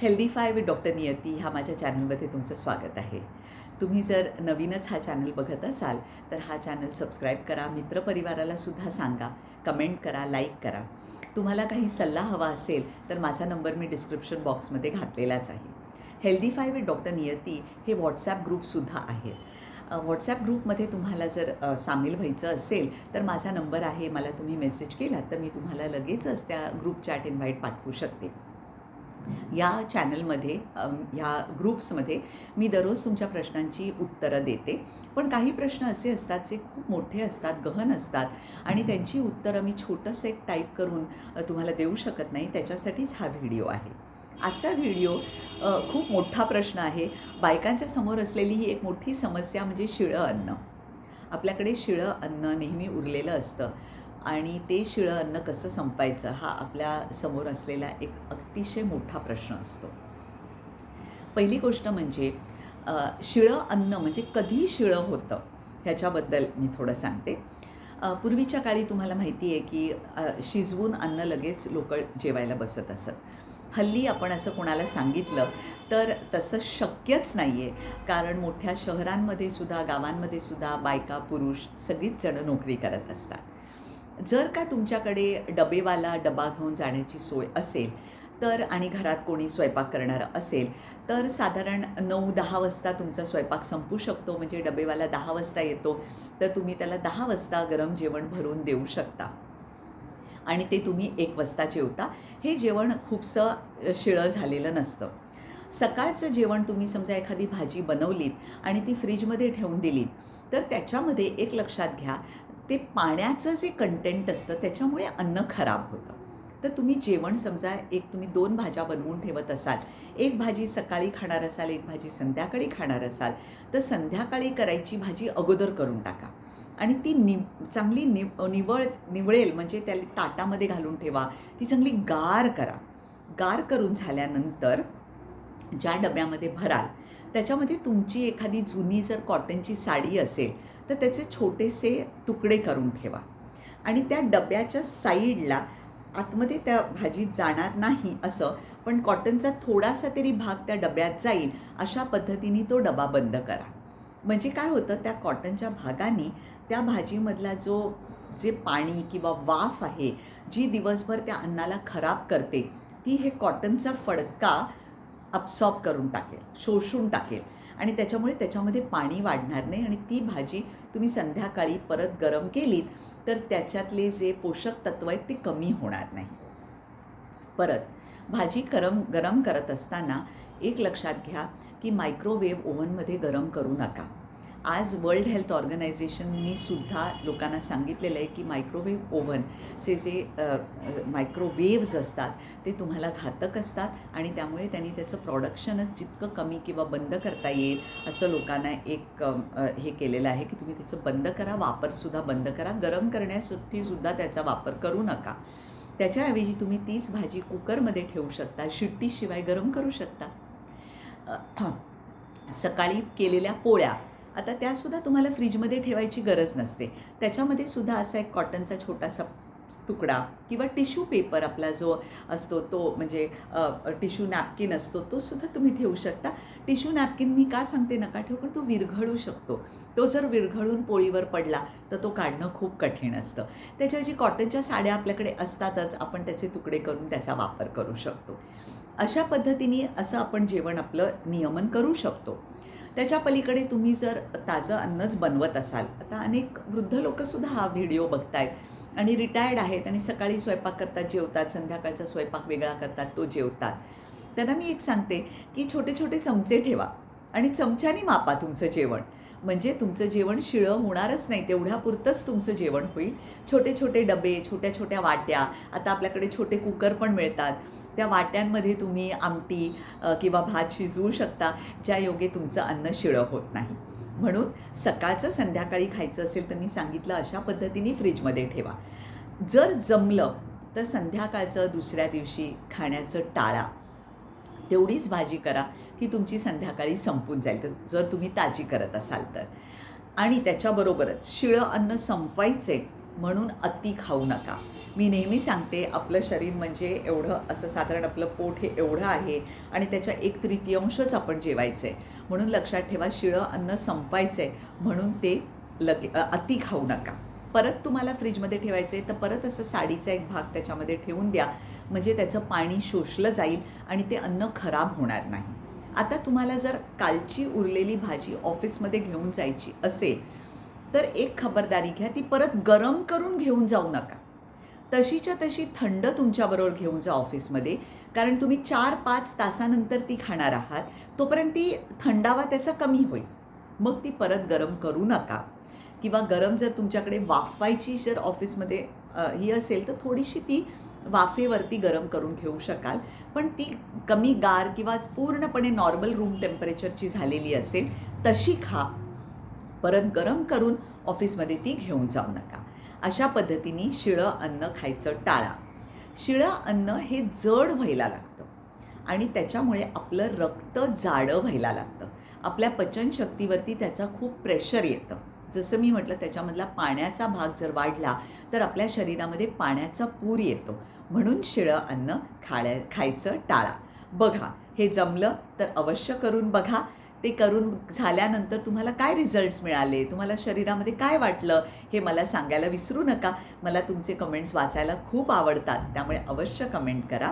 हेल्दीफाय with doctor नियती ह्या माझ्या चॅनलमध्ये तुमचं स्वागत आहे. तुम्ही जर नवीनच हा चॅनल बघत असाल तर हा चॅनल सबस्क्राईब करा, मित्रपरिवारालासुद्धा सांगा, कमेंट करा, लाईक करा. तुम्हाला काही सल्ला हवा असेल तर माझा नंबर मी डिस्क्रिप्शन बॉक्समध्ये घातलेलाच आहे. हेल्दीफाय विथ डॉक्टर नियती हे व्हॉट्सॲप ग्रुपसुद्धा आहे. व्हॉट्सॲप ग्रुपमध्ये तुम्हाला जर सामील व्हायचं असेल तर माझा नंबर आहे, मला तुम्ही मेसेज केलात तर मी तुम्हाला लगेचच त्या ग्रुप चॅट इन्व्हाइट पाठवू शकते. या चॅनलमध्ये ह्या ग्रुप्समध्ये मी दररोज तुमच्या प्रश्नांची उत्तरं देते. पण काही प्रश्न असे असतात जे खूप मोठे असतात, गहन असतात आणि त्यांची उत्तरं मी छोटंसं एक टाईप करून तुम्हाला देऊ शकत नाही. त्याच्यासाठीच हा व्हिडिओ आहे. आजचा व्हिडिओ खूप मोठा प्रश्न आहे. बायकांच्या समोर असलेली ही एक मोठी समस्या म्हणजे शिळं अन्न. आपल्याकडे शिळं अन्न नेहमी उरलेलं असतं आणि ते शिळं अन्न कसं संपवायचं हा आपल्यासमोर असलेला एक अतिशय मोठा प्रश्न असतो. पहिली गोष्ट म्हणजे शिळं अन्न म्हणजे कधी शिळं होतं ह्याच्याबद्दल मी थोडं सांगते. पूर्वीच्या काळी तुम्हाला माहिती आहे की शिजवून अन्न लगेच लोकं जेवायला बसत असत. हल्ली आपण असं कोणाला सांगितलं तर तसं शक्यच नाही आहे, कारण मोठ्या शहरांमध्ये सुद्धा, गावांमध्ये सुद्धा बायका, पुरुष सगळीच जणं नोकरी करत असतात. जर का तुमच्याकडे डबेवाला डबा घेऊन जाण्याची सोय असेल तर आणि घरात कोणी स्वयंपाक करणारं असेल तर साधारण 9-10 वाजता तुमचा स्वयंपाक संपू शकतो. म्हणजे डबेवाला 10 वाजता येतो तर तुम्ही त्याला 10 वाजता गरम जेवण भरून देऊ शकता आणि ते तुम्ही 1 वाजता जेवता. हे जेवण खूपसं शिळं झालेलं नसतं. सकाळचं जेवण तुम्ही समजा एखादी भाजी बनवलीत आणि ती फ्रीजमध्ये ठेवून दिलीत तर त्याच्यामध्ये एक लक्षात घ्या, ते पाण्याचं जे कंटेंट असतं त्याच्यामुळे अन्न खराब होतं. तर तुम्ही जेवण समजा तुम्ही 2 भाज्या बनवून ठेवत असाल, एक भाजी सकाळी खाणार असाल, एक भाजी संध्याकाळी खाणार असाल, तर संध्याकाळी करायची भाजी अगोदर करून टाका आणि ती चांगली निवळेल म्हणजे त्याला ताटामध्ये घालून ठेवा. ती चांगली गार करा. गार करून झाल्यानंतर ज्या डब्यामध्ये भराल त्याच्यामध्ये तुमची एखादी जुनी जर कॉटनची साडी असेल तर त्याचे छोटेसे तुकडे करून ठेवा आणि त्या डब्याच्या साईडला आतमध्ये त्या भाजीत जाणार नाही असं, पण कॉटनचा थोडासा तरी भाग त्या डब्यात जाईल अशा पद्धतीने तो डबा बंद करा. म्हणजे काय होतं, त्या कॉटनच्या भागाने त्या भाजीमधला जे पाणी किंवा वाफ आहे जी दिवसभर त्या अन्नाला खराब करते, ती हे कॉटनचा फडका अब्सॉर्ब करून टाकेल, शोषून टाकेल आणि त्याच्यामुळे त्याच्यामध्ये पाणी वाढणार नाही आणि ती भाजी तुम्ही संध्याकाळी परत गरम केलीत तर त्याच्यातले जे पोषक तत्व आहेत ते कमी होणार नाही. परत भाजी गरम करत असताना एक लक्षात घ्या की मायक्रोवेव्ह ओव्हनमध्ये गरम करू नका. आज वर्ल्ड हेल्थ ऑर्गनायझेशननी सुद्धा लोकांना सांगितलेलं आहे की मायक्रोवेव्ह ओव्हनचे जे मायक्रोवेव्ज असतात ते तुम्हाला घातक असतात आणि त्यामुळे त्यांनी त्याचं प्रोडक्शनच जितकं कमी किंवा बंद करता येईल असं लोकांना एक हे केलेलं आहे की तुम्ही त्याचं बंद करा, वापरसुद्धा बंद करा. गरम करण्यासाठी सुद्धा त्याचा वापर करू नका. त्याच्याऐवजी तुम्ही तीच भाजी कुकरमध्ये ठेवू शकता, शिट्टीशिवाय गरम करू शकता. सकाळी केलेल्या पोळ्या आता त्यासुद्धा तुम्हाला फ्रीजमध्ये ठेवायची गरज नसते. त्याच्यामध्ये सुद्धा असा एक कॉटनचा छोटासा तुकडा किंवा टिश्यू पेपर आपला जो असतो तो म्हणजे टिश्यू नॅपकिन असतो तो सुद्धा तुम्ही ठेवू शकता. टिश्यू नॅपकिन मी का सांगते नका ठेवू, पण तो विरघळू शकतो. तो जर विरघळून पोळीवर पडला तर तो काढणं खूप कठीण असतं. त्याच्याऐवजी कॉटनच्या साड्या आपल्याकडे असतातच, आपण त्याचे तुकडे करून त्याचा वापर करू शकतो. अशा पद्धतीने असं आपण जेवण आपलं नियमन करू शकतो. त्याच्या पलीकडे तुम्ही जर ताजं अन्नच बनवत असाल, आता अनेक वृद्ध लोकंसुद्धा हा व्हिडिओ बघतायत आणि रिटायर्ड आहेत आणि सकाळी स्वयंपाक करतात, जेवतात, संध्याकाळचा स्वयंपाक वेगळा करतात, तो जेवतात. त्यांना मी एक सांगते की छोटे छोटे चमचे ठेवा आणि चमच्याने मापा तुमचं जेवण. म्हणजे तुमचं जेवण शिळं होणारच नाही, तेवढ्यापुरतंच तुमचं जेवण होईल. छोटे छोटे डबे, छोट्या छोट्या वाट्या, आता आपल्याकडे छोटे कुकर पण मिळतात, त्या वाट्यांमध्ये तुम्ही आमटी किंवा भात शिजवू शकता, ज्या योगे तुमचं अन्न शिळं होत नाही. म्हणून सकाळचं संध्याकाळी खायचं असेल तर मी सांगितलं अशा पद्धतीने फ्रीजमध्ये ठेवा. जर जमलं तर संध्याकाळचं दुसऱ्या दिवशी खाण्याचं टाळा. तेवढीच भाजी करा की तुमची संध्याकाळी संपून जाईल, तर जर तुम्ही ताजी करत असाल तर. आणि त्याच्याबरोबरच शिळं अन्न संपवायचे म्हणून अति खाऊ नका. मी नेहमी सांगते आपलं शरीर म्हणजे एवढं, असं साधारण आपलं पोट हे एवढं आहे आणि त्याच्या 1/3 आपण जेवायचं आहे. म्हणून लक्षात ठेवा, शिळं अन्न संपायचं आहे म्हणून ते अति खाऊ नका. परत तुम्हाला फ्रीजमध्ये ठेवायचं आहे तर परत असं साडीचा एक भाग त्याच्यामध्ये ठेवून द्या, म्हणजे त्याचं पाणी शोषलं जाईल आणि ते अन्न खराब होणार नाही. आता तुम्हाला जर कालची उरलेली भाजी ऑफिसमध्ये घेऊन जायची असेल तर एक खबरदारी घ्या, ती परत गरम करून घेऊन जाऊ नका. तशीच्या तशी थंड तुमच्याबरोबर घेऊन जा ऑफिसमध्ये, कारण तुम्ही 4-5 तासानंतर ती खाणार आहात. तोपर्यंत ती थंडावा त्याचा कमी होईल. मग ती परत गरम करू नका. किंवा गरम जर तुमच्याकडे वाफवायची जर ऑफिसमध्ये ही असेल तर थोडीशी ती वाफेवरती गरम करून घेऊ शकाल. पण ती कमी गार किंवा पूर्णपणे नॉर्मल रूम टेम्परेचरची झालेली असेल तशी खा. परत गरम करून ऑफिसमध्ये ती घेऊन जाऊ नका. अशा पद्धतीने शिळं अन्न खायचं टाळा. शिळं अन्न हे जड व्हायला लागतं आणि त्याच्यामुळे आपलं रक्त जाडं व्हायला लागतं. आपल्या पचनशक्तीवरती त्याचा खूप प्रेशर येतं. जसं मी म्हटलं, त्याच्यामधला पाण्याचा भाग जर वाढला तर आपल्या शरीरामध्ये पाण्याचा पूर येतो. म्हणून शिळं अन्न खायचं टाळा. बघा, हे जमलं तर अवश्य करून बघा. ते करून झाल्यानंतर तुम्हाला काय रिझल्ट्स मिळाले, तुम्हाला शरीरामध्ये काय वाटलं, हे मला सांगायला विसरू नका. मला तुमचे कमेंट्स वाचायला खूप आवडतात, त्यामुळे अवश्य कमेंट करा.